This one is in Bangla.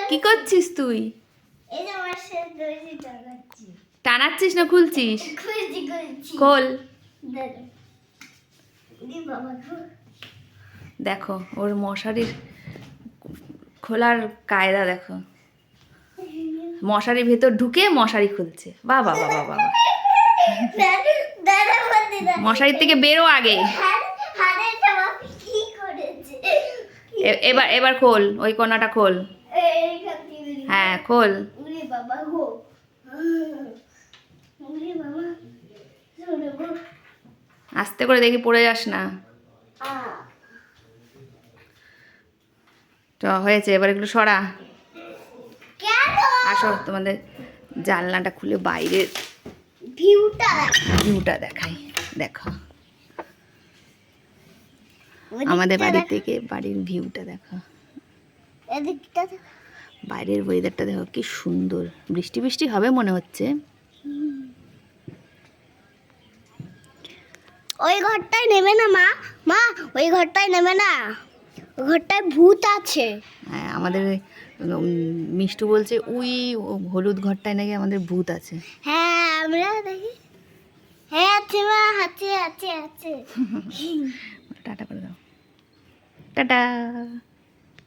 কি করছিস তুই? টানাচ্ছিস না খুলছিস? খোল। দেখো ওর মশারির খোলার কায়দা দেখো, মশারির ভেতর ঢুকে মশারি খুলছে। বাবা বাবা বাবা, মশারির থেকে বেরো আগে। এবার এবার খোল, ওই কোনাটা খোল। হ্যাঁ খোল। আস্তে করে দেখি পড়ে যাস না। তো হয়েছে, এবার এগুলো সরা। আসো তোমাদের জানলাটা খুলে বাইরের ভিউটা দেখাই। দেখো আমাদের বাড়ি থেকে বাড়ির ভিউটা দেখো, বাইরের ওয়েদারটা দেখো কি সুন্দর। বৃষ্টি বৃষ্টি হবে মনে হচ্ছে। ওই ঘরটায় নেবে না মা, মা ওই ঘরটায় নেবে না, ওই ঘরটায় ভূত আছে। হ্যাঁ আমাদের মিষ্টু বলছে ওই হলুদ ঘরটায় নাকি আমাদের ভূত আছে। হ্যাঁ আমরা দেখি, হ্যাঁ আছে মা, আছে আছে আছে। টাটা করে দাও, টাটা।